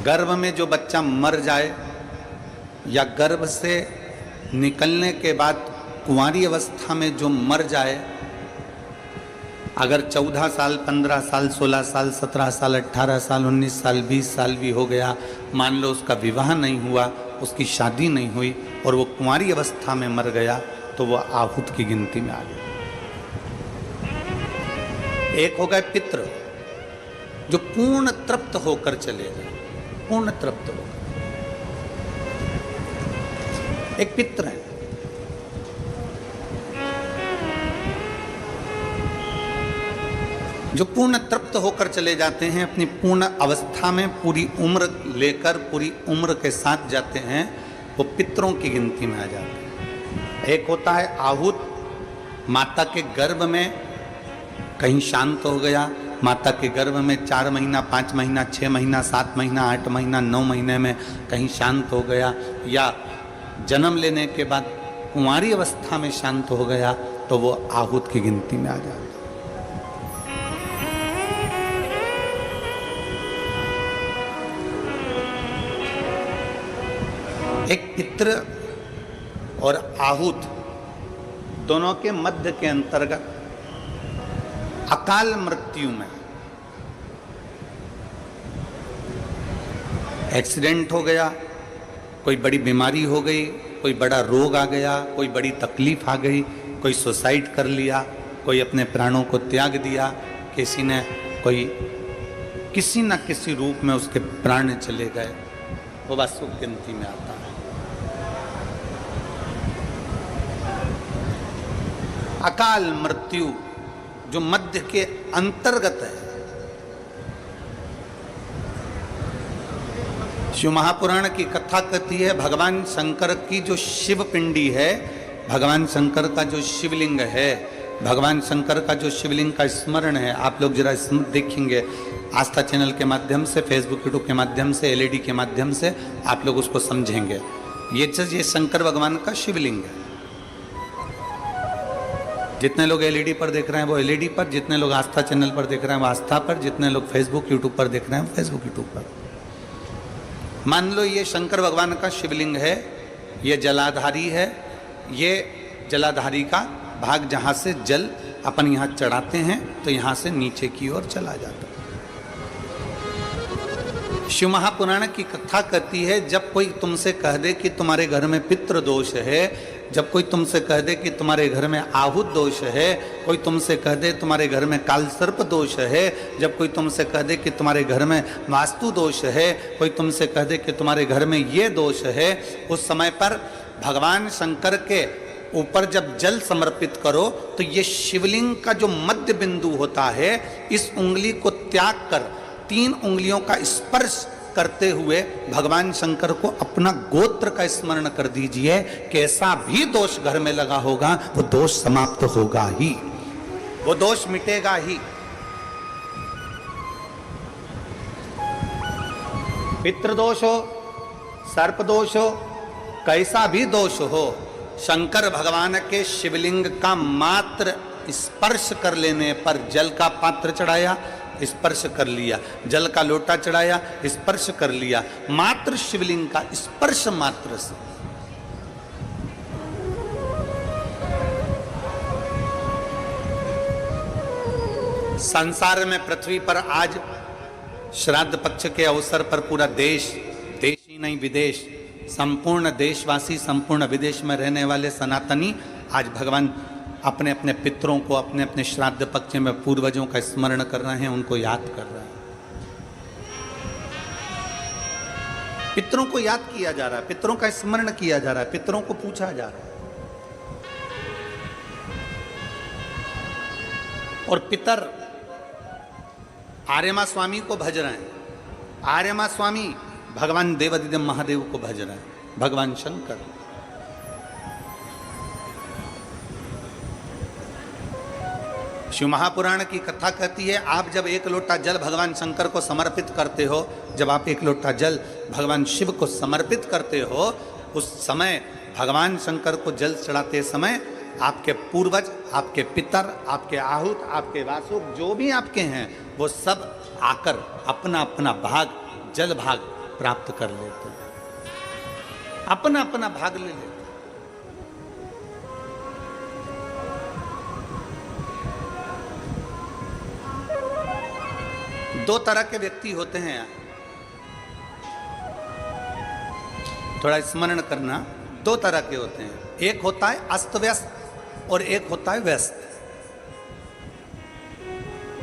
गर्भ में जो बच्चा मर जाए या गर्भ से निकलने के बाद कुंवारी अवस्था में जो मर जाए, अगर 14 साल, 15 साल, 16 साल, 17 साल, 18 साल, 19 साल, 20 साल भी हो गया, मान लो उसका विवाह नहीं हुआ, उसकी शादी नहीं हुई और वो कुंवारी अवस्था में मर गया, तो वो आहूत की गिनती में आ गया। एक हो गए पितृ, जो पूर्ण तृप्त होकर चले गए, पूर्ण तृप्त होकर। एक पितृ है। जो पूर्ण तृप्त होकर चले जाते हैं, अपनी पूर्ण अवस्था में पूरी उम्र लेकर पूरी उम्र के साथ जाते हैं, वो पितरों की गिनती में आ जाते हैं। एक होता है आहूत, माता के गर्भ में कहीं शांत हो गया, माता के गर्भ में 4 महीना, 5 महीना, 6 महीना, 7 महीना, 8 महीना, 9 महीने में कहीं शांत हो गया, या जन्म लेने के बाद कुंवारी अवस्था में शांत हो गया, तो वो आहूत की गिनती में आ जाता है। एक पितृ और आहूत दोनों के मध्य के अंतर्गत अकाल मृत्यु में, एक्सीडेंट हो गया, कोई बड़ी बीमारी हो गई, कोई बड़ा रोग आ गया, कोई बड़ी तकलीफ आ गई, कोई सुसाइड कर लिया, कोई अपने प्राणों को त्याग दिया, किसी ने कोई किसी न किसी रूप में उसके प्राण चले गए, वो वास्तु गिनती में आता है। अकाल मृत्यु जो मध्य के अंतर्गत है। शिव महापुराण की कथा कहती है, भगवान शंकर की जो शिव पिंडी है, भगवान शंकर का जो शिवलिंग है, भगवान शंकर का जो शिवलिंग का स्मरण है, आप लोग जरा देखेंगे आस्था चैनल के माध्यम से, फेसबुक यूट्यूब के माध्यम से, एलईडी के माध्यम से आप लोग उसको समझेंगे। ये शंकर भगवान का शिवलिंग है। जितने लोग एलईडी पर देख रहे हैं वो एलईडी पर, जितने लोग आस्था चैनल पर देख रहे हैं वो आस्था पर, जितने लोग फेसबुक यूट्यूब पर देख रहे हैं वो फेसबुक यूट्यूब पर। मान लो ये शंकर भगवान का शिवलिंग है, ये जलाधारी है, ये जलाधारी का भाग जहाँ से जल अपन यहाँ चढ़ाते हैं तो यहाँ से नीचे की ओर चला जाता है। शिव महापुराण की कथा कहती है, जब कोई तुमसे कह दे कि तुम्हारे घर में पितृ दोष है, जब कोई तुमसे कह दे कि तुम्हारे घर में आहूत दोष है, कोई तुमसे कह दे तुम्हारे घर में काल सर्प दोष है, जब कोई तुमसे कह दे कि तुम्हारे घर में वास्तु दोष है, कोई तुमसे कह दे कि तुम्हारे घर में ये दोष है, उस समय पर भगवान शंकर के ऊपर जब जल समर्पित करो तो ये शिवलिंग का जो मध्य बिंदु होता है, इस उंगली को त्याग कर 3 उंगलियों का स्पर्श करते हुए भगवान शंकर को अपना गोत्र का स्मरण कर दीजिए। कैसा भी दोष घर में लगा होगा वो दोष समाप्त होगा ही, वो दोष मिटेगा ही। पितृदोष हो, सर्प दोष हो, कैसा भी दोष हो, शंकर भगवान के शिवलिंग का मात्र स्पर्श कर लेने पर, जल का पात्र चढ़ाया, स्पर्श कर लिया, जल का लोटा चढ़ाया, स्पर्श कर लिया, मात्र शिवलिंग का स्पर्श मात्र से संसार में, पृथ्वी पर आज श्राद्ध पक्ष के अवसर पर पूरा देश, देश ही नहीं विदेश, संपूर्ण देशवासी, संपूर्ण विदेश में रहने वाले सनातनी आज भगवान अपने अपने पितरों को, अपने अपने श्राद्ध पक्ष में पूर्वजों का स्मरण कर रहे हैं, उनको याद कर रहे हैं। पितरों को याद किया जा रहा है, पितरों का स्मरण किया जा रहा है, पितरों को पूछा जा रहा है। और पितर आर्यमा स्वामी को भज रहे हैं, आर्यमा स्वामी भगवान देवादिदेव महादेव को भज रहे हैं, भगवान शंकर। शिव महापुराण की कथा कहती है, आप जब 1 लोटा जल भगवान शंकर को समर्पित करते हो, जब आप 1 लोटा जल भगवान शिव को समर्पित करते हो, उस समय भगवान शंकर को जल चढ़ाते समय आपके पूर्वज, आपके पितर, आपके आहूत, आपके वासुक, जो भी आपके हैं, वो सब आकर अपना अपना भाग, जल भाग प्राप्त कर लेते हैं, अपना अपना भाग ले लेते हैं। दो तरह के व्यक्ति होते हैं यार, थोड़ा स्मरण करना। दो तरह के होते हैं, एक होता है अस्त व्यस्त और एक होता है व्यस्त।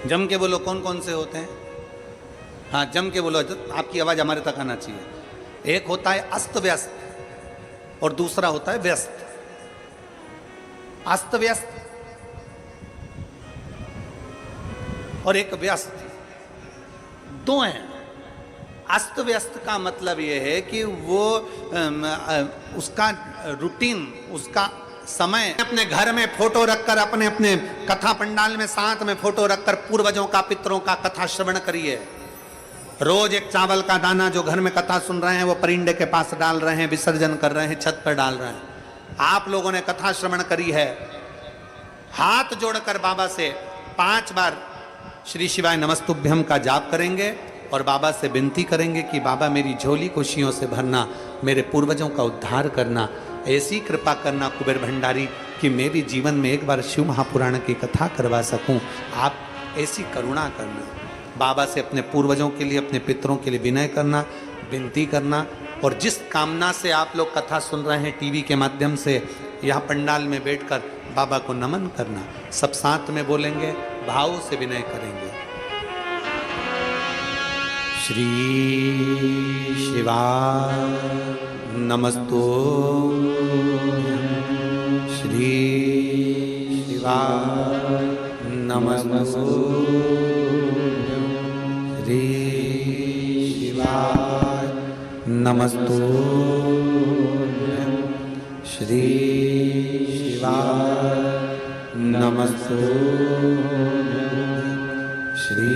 जम के बोलो कौन कौन से होते हैं? हाँ जम के बोलो, आपकी आवाज हमारे तक आना चाहिए। एक होता है अस्त व्यस्त और दूसरा होता है व्यस्त। अस्त व्यस्त और एक व्यस्त, दो हैं। अस्त व्यस्त का मतलब यह है कि वो उसका रूटीन, उसका समय, अपने घर में फोटो रखकर, अपने अपने कथा पंडाल में साथ में फोटो रखकर पूर्वजों का, पितरों का कथा श्रवण करिए। रोज एक चावल का दाना जो घर में कथा सुन रहे हैं वो परिंदे के पास डाल रहे हैं, विसर्जन कर रहे हैं, छत पर डाल रहे हैं। आप लोगों ने कथा श्रवण करी है, हाथ जोड़कर बाबा से 5 बार श्री शिवाय नमस्तुभ्यम का जाप करेंगे और बाबा से विनती करेंगे कि बाबा मेरी झोली खुशियों से भरना, मेरे पूर्वजों का उद्धार करना, ऐसी कृपा करना कुबेर भंडारी कि मैं भी जीवन में एक बार शिव महापुराण की कथा करवा सकूं। आप ऐसी करुणा करना। बाबा से अपने पूर्वजों के लिए, अपने पितरों के लिए विनय करना, विनती करना। और जिस कामना से आप लोग कथा सुन रहे हैं टीवी के माध्यम से, यहाँ पंडाल में बैठकर बाबा को नमन करना। सब साथ में बोलेंगे, भाव से विनय करेंगे। श्री शिवाय नमस्तु, श्री शिवाय नमस्तु, श्री शिवाय नमस्तु, श्री शिवाय नमस्तु, श्री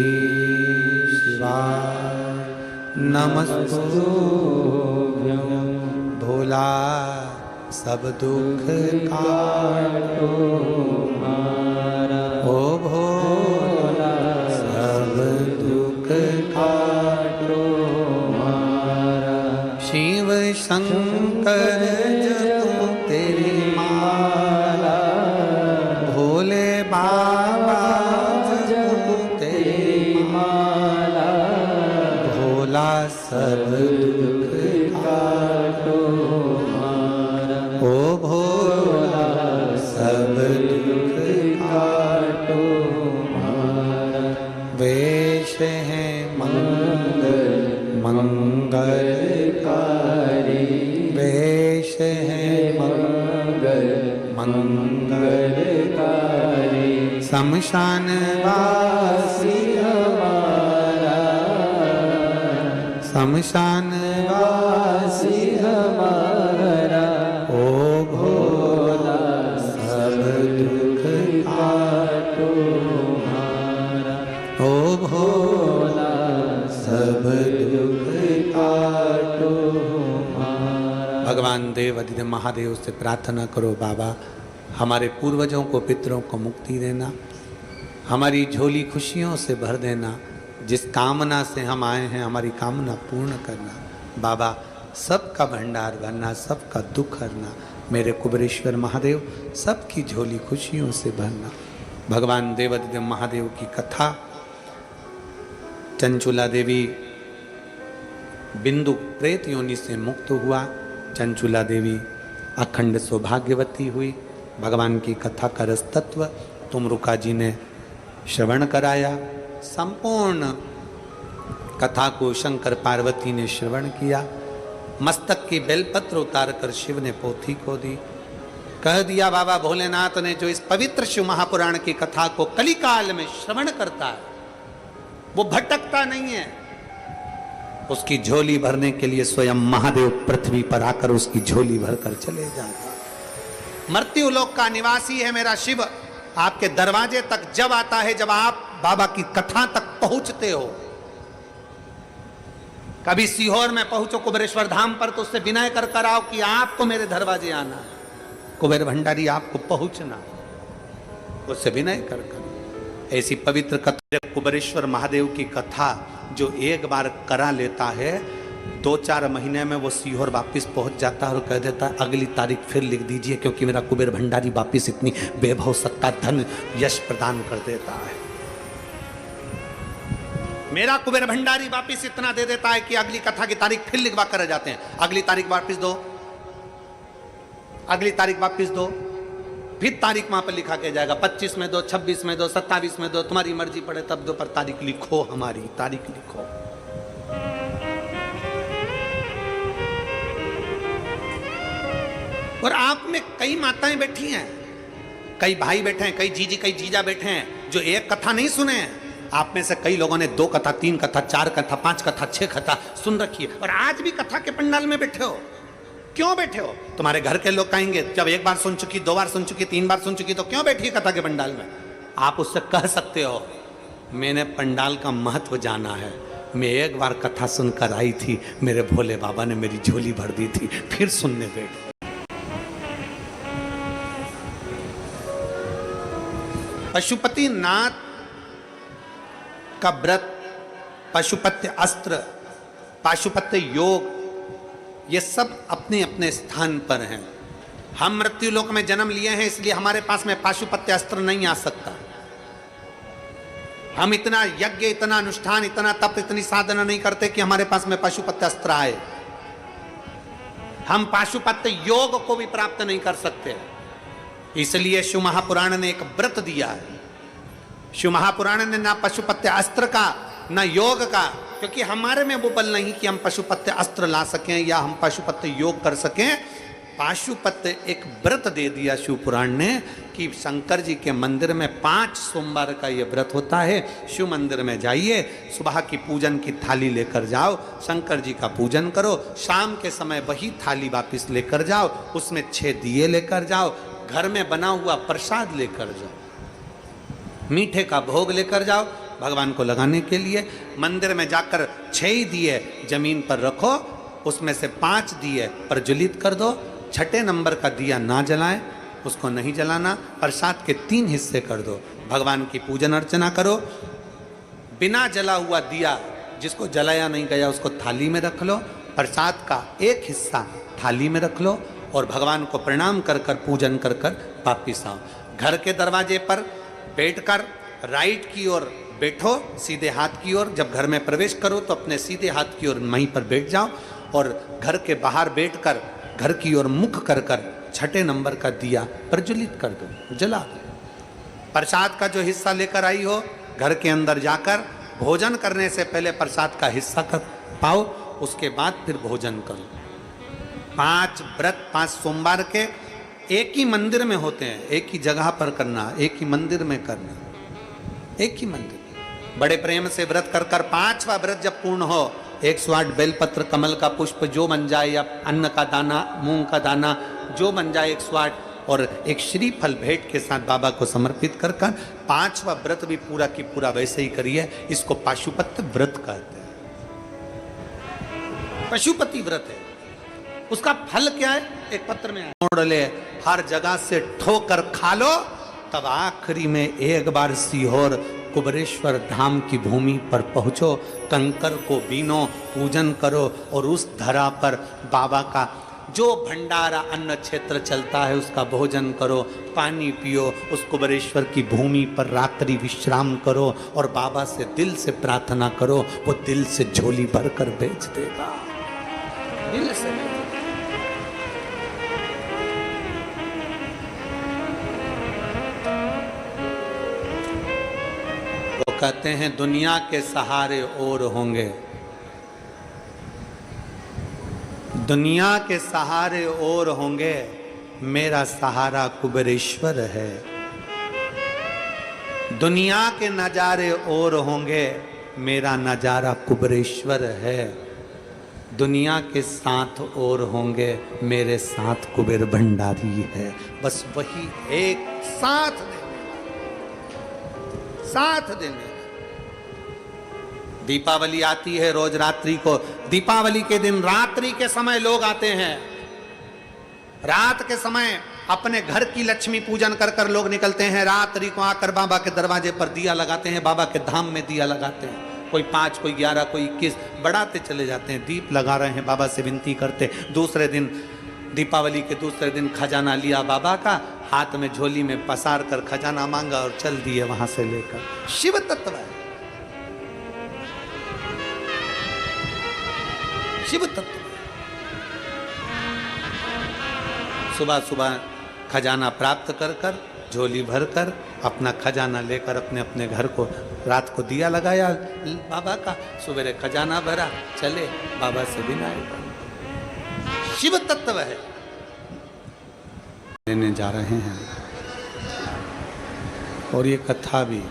शिवाय नमस्तु। भोला सब दुख काटो ओ भोला सब दुख काटो शिव शंकर जपो तेरी माला, भोले बाबा जपो तेरी माला, भोला सब दुख काटो ओ भोला सब दुख काटो। वेश है मंगल मंगलकारी, वेश है मंगल मंगलकारी, शमशान वासी हमारा, शमशान वासी हमारा, ओ भोला सब दुख काटो हमारा, ओ भोला सब दुख काटो हमारा। भगवान देव अधिदेव महादेव से प्रार्थना करो, बाबा हमारे पूर्वजों को, पितरों को मुक्ति देना, हमारी झोली खुशियों से भर देना, जिस कामना से हम आए हैं हमारी कामना पूर्ण करना। बाबा सबका भंडार भरना, सबका दुख हरना, मेरे कुबेरेश्वर महादेव सबकी झोली खुशियों से भरना। भगवान देवाधिदेव महादेव की कथा, चंचुला देवी बिंदु प्रेत योनि से मुक्त हुआ, चंचुला देवी अखंड सौभाग्यवती हुई। भगवान की कथा का रस तत्व तुमरुका जी ने श्रवण कराया। संपूर्ण कथा को शंकर पार्वती ने श्रवण किया। मस्तक की बेलपत्र उतार कर शिव ने पोथी को दी। कह दिया बाबा भोलेनाथ ने जो इस पवित्र शिव महापुराण की कथा को कलिकाल में श्रवण करता है वो भटकता नहीं है। उसकी झोली भरने के लिए स्वयं महादेव पृथ्वी पर आकर उसकी झोली भरकर चले जाते। मृत्यु लोक का निवासी है मेरा शिव। आपके दरवाजे तक जब आता है जब आप बाबा की कथा तक पहुंचते हो। कभी सीहोर में पहुंचो कुबेरेश्वर धाम पर तो उससे विनय कर कर आओ कि आपको मेरे दरवाजे आना है। कुबेर भंडारी आपको पहुंचना, उससे विनय कर कर। ऐसी पवित्र कथा कुबेरेश्वर महादेव की कथा जो एक बार करा लेता है 2-4 महीने में वो सीहोर वापस पहुंच जाता है और कह देता है अगली तारीख फिर लिख दीजिए, क्योंकि मेरा कुबेर भंडारी वापस इतनी वैभव, सत्ता, धन, यश प्रदान कर देता है। मेरा कुबेर भंडारी वापस इतना दे देता है कि अगली कथा की तारीख फिर लिखवा कर जाते हैं। अगली तारीख वापस दो, अगली तारीख वापस दो, फिर तारीख वहां पर लिखा के जाएगा 25 में दो, 26 में दो, 27 में दो, तुम्हारी मर्जी पड़े तब दो, पर तारीख लिखो, हमारी तारीख लिखो। और आप में कई माताएं बैठी हैं, कई भाई बैठे हैं, कई जीजी, कई जीजा बैठे हैं जो एक कथा नहीं सुने हैं। आप में से कई लोगों ने 2 कथा, 3 कथा, 4 कथा, 5 कथा, 6 कथा सुन रखी है, और आज भी कथा के पंडाल में बैठे हो। क्यों बैठे हो? तुम्हारे घर के लोग कहेंगे जब 1 बार सुन चुकी, 2 बार सुन चुकी, 3 बार सुन चुकी, तो क्यों बैठी है कथा के पंडाल में? आप उससे कह सकते हो मैंने पंडाल का महत्व जाना है, मैं 1 बार कथा सुनकर आई थी, मेरे भोले बाबा ने मेरी झोली भर दी थी, फिर सुनने बैठ। पशुपति नाथ का व्रत, पशुपत्य अस्त्र, पाशुपत्य योग, ये सब अपने अपने स्थान पर हैं। हम मृत्यु लोक में जन्म लिए हैं, इसलिए हमारे पास में पाशुपत्य अस्त्र नहीं आ सकता। हम इतना यज्ञ, इतना अनुष्ठान, इतना तप, इतनी साधना नहीं करते कि हमारे पास में पाशुपत्य अस्त्र आए। हम पाशुपत्य योग को भी प्राप्त नहीं कर सकते, इसलिए शिव महापुराण ने एक व्रत दिया है। शिव महापुराण ने ना पशुपत्य अस्त्र का, ना योग का, क्योंकि हमारे में वो बल नहीं कि हम पशुपत्य अस्त्र ला सकें या हम पशुपत्य योग कर सकें। पाशुपत्य एक व्रत दे दिया शिव पुराण ने कि शंकर जी के मंदिर में 5 सोमवार का ये व्रत होता है। शिव मंदिर में जाइए, सुबह की पूजन की थाली लेकर जाओ, शंकर जी का पूजन करो, शाम के समय वही थाली वापस लेकर जाओ, उसमें 6 दिए लेकर जाओ, घर में बना हुआ प्रसाद लेकर जाओ, मीठे का भोग लेकर जाओ भगवान को लगाने के लिए। मंदिर में जाकर 6 दिए जमीन पर रखो, उसमें से 5 दिए प्रज्वलित कर दो, 6ठे नंबर का दिया ना जलाएं, उसको नहीं जलाना। प्रसाद के 3 हिस्से कर दो, भगवान की पूजन अर्चना करो। बिना जला हुआ दिया जिसको जलाया नहीं गया उसको थाली में रख लो, प्रसाद का 1 हिस्सा थाली में रख लो और भगवान को प्रणाम कर कर पूजन कर कर वापिस आओ। घर के दरवाजे पर बैठकर राइट की ओर बैठो, सीधे हाथ की ओर। जब घर में प्रवेश करो तो अपने सीधे हाथ की ओर वहीं पर बैठ जाओ और घर के बाहर बैठकर घर की ओर मुख कर कर 6ठे नंबर का दिया प्रज्वलित कर दो, जला दो। प्रसाद का जो हिस्सा लेकर आई हो, घर के अंदर जाकर भोजन करने से पहले प्रसाद का हिस्सा कर पाओ, उसके बाद फिर भोजन करो। 5 व्रत 5 सोमवार के एक ही मंदिर में होते हैं, एक ही जगह पर करना, एक ही मंदिर में करना, एक ही मंदिर। बड़े प्रेम से व्रत कर कर 5वां व्रत जब पूर्ण हो, 108 बेलपत्र, कमल का पुष्प जो बन जाए, या अन्न का दाना, मूंग का दाना जो बन जाए 108, और एक श्रीफल भेंट के साथ बाबा को समर्पित कर कर 5वां व्रत भी पूरा की पूरा वैसे ही करिए। इसको पाशुपत्य व्रत कहते हैं, पशुपति व्रत है। उसका फल क्या है? एक पत्र में मोड़ ले, हर जगह से ठोकर खा लो, तब आखिरी में एक बार सीहोर कुबरेश्वर धाम की भूमि पर पहुंचो, कंकर को बीनो, पूजन करो और उस धरा पर बाबा का जो भंडारा अन्न क्षेत्र चलता है उसका भोजन करो, पानी पियो, उस कुबरेश्वर की भूमि पर रात्रि विश्राम करो और बाबा से दिल से प्रार्थना करो, वो दिल से झोली भर कर बेच देगा, दिल से। वो कहते हैं दुनिया के सहारे और होंगे, दुनिया के सहारे और होंगे, मेरा सहारा कुबेरेश्वर है। दुनिया के नजारे और होंगे, मेरा नजारा कुबेरेश्वर है। दुनिया के साथ और होंगे, मेरे साथ कुबेर भंडारी है। बस वही एक साथ देने। दीपावली आती है रोज रात्रि को, दीपावली के दिन रात्रि के समय लोग आते हैं, रात के समय अपने घर की लक्ष्मी पूजन कर कर लोग निकलते हैं, रात्रि को आकर बाबा के दरवाजे पर दिया लगाते हैं, बाबा के धाम में दिया लगाते हैं। कोई 5, कोई 11, कोई 21 बढ़ाते चले जाते हैं। दीप लगा रहे हैं, बाबा से विनती करते। दूसरे दिन, दीपावली के दूसरे दिन खजाना लिया बाबा का, हाथ में झोली में पसार कर खजाना मांगा और चल दिए वहां से लेकर। शिव तत्व है, शिव तत्व। सुबह सुबह खजाना प्राप्त कर कर, झोली भर कर, अपना खजाना लेकर अपने अपने घर को, रात को दिया लगाया बाबा का, सवेरे खजाना भरा, चले बाबा से विनय। शिव तत्व है। लेने जा रहे हैं और ये कथा भी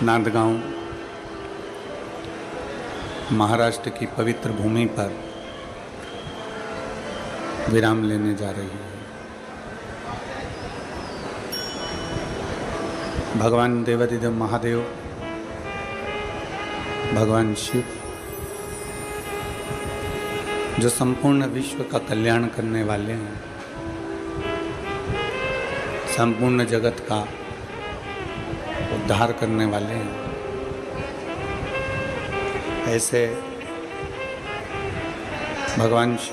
नांदगांव महाराष्ट्र की पवित्र भूमि पर विराम लेने जा रही है। भगवान देवादिदेव महादेव, भगवान शिव, जो संपूर्ण विश्व का कल्याण करने वाले हैं, संपूर्ण जगत का उद्धार करने वाले हैं, ऐसे भगवान शिव